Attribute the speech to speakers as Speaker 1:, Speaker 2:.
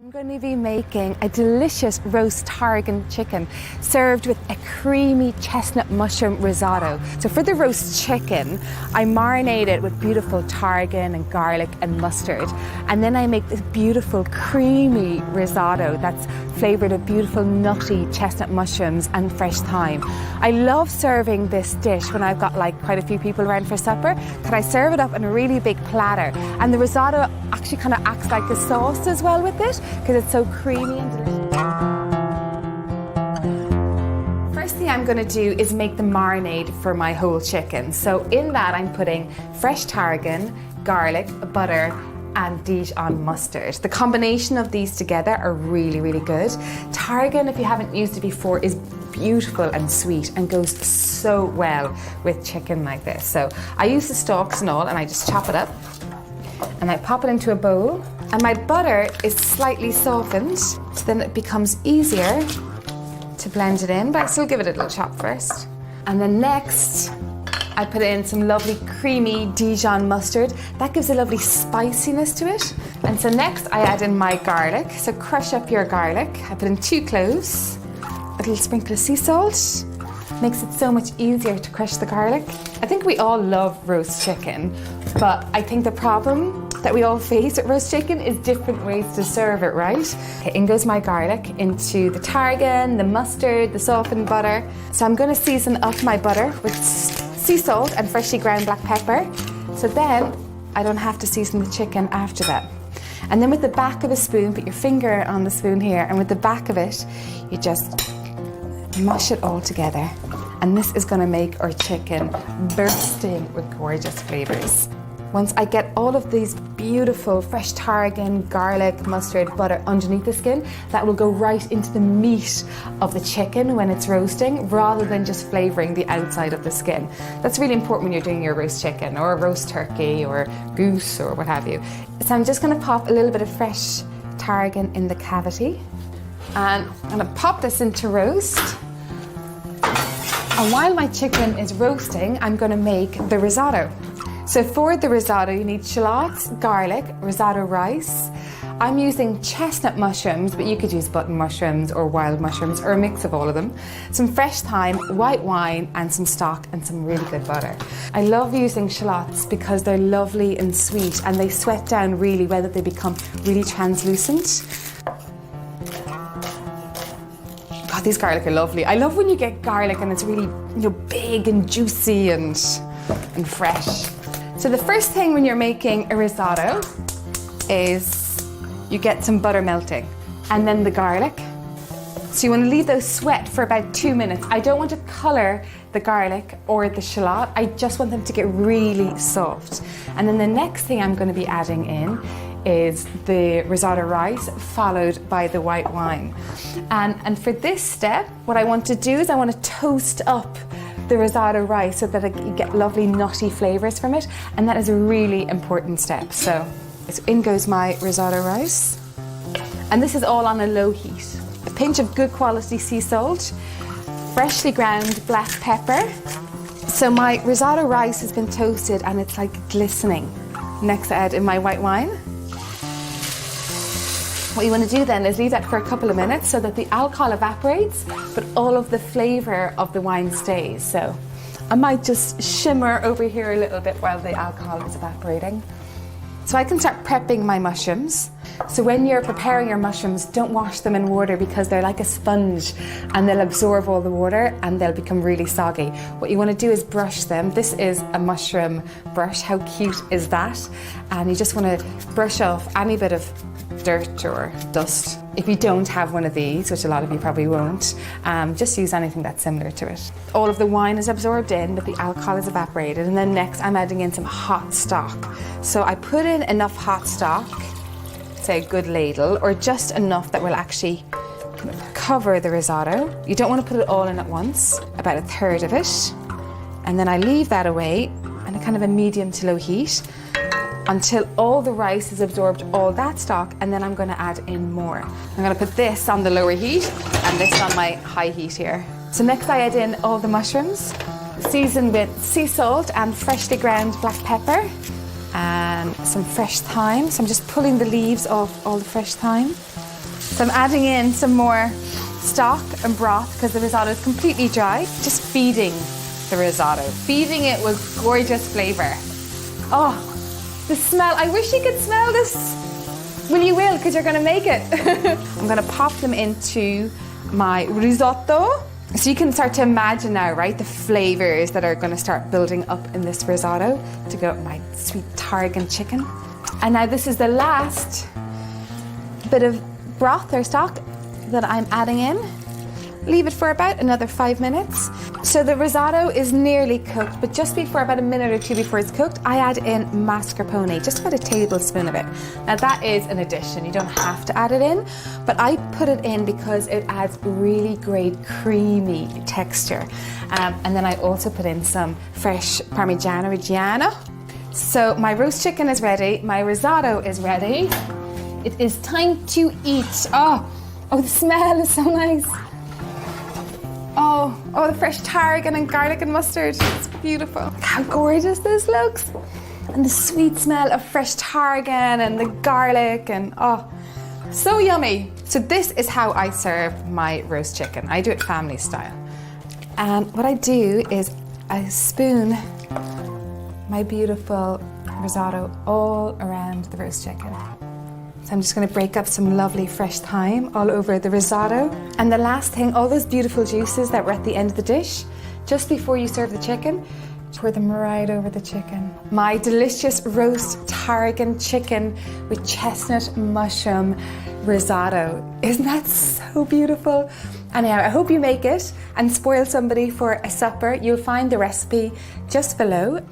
Speaker 1: I'm going to be making a delicious roast tarragon chicken served with a creamy chestnut mushroom risotto. So for the roast chicken, I marinate it with beautiful tarragon and garlic and mustard. And then I make this beautiful creamy risotto that's flavoured with beautiful nutty chestnut mushrooms and fresh thyme. I love serving this dish when I've got like quite a few people around for supper. Can I serve it up in a really big platter? And the risotto actually kind of acts like a sauce as well with it, because it's so creamy and delicious. First thing I'm going to do is make the marinade for my whole chicken. So in that I'm putting fresh tarragon, garlic, butter and Dijon mustard. The combination of these together are really, really good. Tarragon, if you haven't used it before, is beautiful and sweet and goes so well with chicken like this. So I use the stalks and all, and I just chop it up and I pop it into a bowl. And my butter is slightly softened, so then it becomes easier to blend it in, but I still give it a little chop first. And then next, I put in some lovely creamy Dijon mustard. That gives a lovely spiciness to it. And so next I add in my garlic. So crush up your garlic. I put in 2 cloves, a little sprinkle of sea salt. Makes it so much easier to crush the garlic. I think we all love roast chicken, but I think the problem that we all face at roast chicken is different ways to serve it, right? Okay, in goes my garlic into the tarragon, the mustard, the softened butter. So I'm going to season up my butter with sea salt and freshly ground black pepper. So then I don't have to season the chicken after that. And then with the back of a spoon, put your finger on the spoon here, and with the back of it, you just mush it all together. And this is going to make our chicken bursting with gorgeous flavours. Once I get all of these beautiful fresh tarragon, garlic, mustard, butter underneath the skin, that will go right into the meat of the chicken when it's roasting, rather than just flavouring the outside of the skin. That's really important when you're doing your roast chicken or a roast turkey or goose or what have you. So I'm just going to pop a little bit of fresh tarragon in the cavity, and I'm going to pop this into roast. And while my chicken is roasting, I'm going to make the risotto. So for the risotto, you need shallots, garlic, risotto rice. I'm using chestnut mushrooms, but you could use button mushrooms or wild mushrooms or a mix of all of them. Some fresh thyme, white wine, and some stock and some really good butter. I love using shallots because they're lovely and sweet and they sweat down really well, that they become really translucent. God, these garlic are lovely. I love when you get garlic and it's really, big and juicy and fresh. So the first thing when you're making a risotto is you get some butter melting and then the garlic. So you want to leave those sweat for about 2 minutes. I don't want to colour the garlic or the shallot. I just want them to get really soft. And then the next thing I'm going to be adding in is the risotto rice, followed by the white wine. And for this step, what I want to do is I want to toast up the risotto rice so that you get lovely nutty flavours from it, and that is a really important step. So in goes my risotto rice, and this is all on a low heat. A pinch of good quality sea salt, freshly ground black pepper. So my risotto rice has been toasted and it's like glistening. Next I add in my white wine. What you want to do then is leave that for a couple of minutes so that the alcohol evaporates, but all of the flavour of the wine stays. So I might just shimmer over here a little bit while the alcohol is evaporating. So I can start prepping my mushrooms. So when you're preparing your mushrooms, don't wash them in water because they're like a sponge and they'll absorb all the water and they'll become really soggy. What you want to do is brush them. This is a mushroom brush. How cute is that? And you just want to brush off any bit of dirt or dust. If you don't have one of these, which a lot of you probably won't, just use anything that's similar to it. All of the wine is absorbed in, but the alcohol is evaporated. And then next I'm adding in some hot stock. So I put in enough hot stock, say a good ladle, or just enough that will actually kind of cover the risotto. You don't want to put it all in at once, about 1/3 of it. And then I leave that away on a kind of a medium to low heat until all the rice has absorbed all that stock, and then I'm going to add in more. I'm going to put this on the lower heat and this on my high heat here. So next I add in all the mushrooms, seasoned with sea salt and freshly ground black pepper and some fresh thyme. So I'm just pulling the leaves off all the fresh thyme. So I'm adding in some more stock and broth because the risotto is completely dry. Just feeding the risotto, feeding it with gorgeous flavour. Oh, the smell. I wish you could smell this. Well, you will, because you're going to make it. I'm going to pop them into my risotto. So you can start to imagine now, right, the flavours that are going to start building up in this risotto to go with my sweet tarragon chicken. And now this is the last bit of broth or stock that I'm adding in. Leave it for about another 5 minutes. So the risotto is nearly cooked, but just before, about a minute or two before it's cooked, I add in mascarpone, just about a tablespoon of it. Now that is an addition, you don't have to add it in, but I put it in because it adds really great creamy texture. And then I also put in some fresh Parmigiano Reggiano. So my roast chicken is ready, my risotto is ready. It is time to eat. Oh, the smell is so nice. Oh, the fresh tarragon and garlic and mustard. It's beautiful. Look how gorgeous this looks. And the sweet smell of fresh tarragon and the garlic and so yummy. So this is how I serve my roast chicken. I do it family style. And what I do is I spoon my beautiful risotto all around the roast chicken. So I'm just going to break up some lovely fresh thyme all over the risotto. And the last thing, all those beautiful juices that were at the end of the dish, just before you serve the chicken, pour them right over the chicken. My delicious roast tarragon chicken with chestnut mushroom risotto. Isn't that so beautiful? Anyhow, I hope you make it and spoil somebody for a supper. You'll find the recipe just below.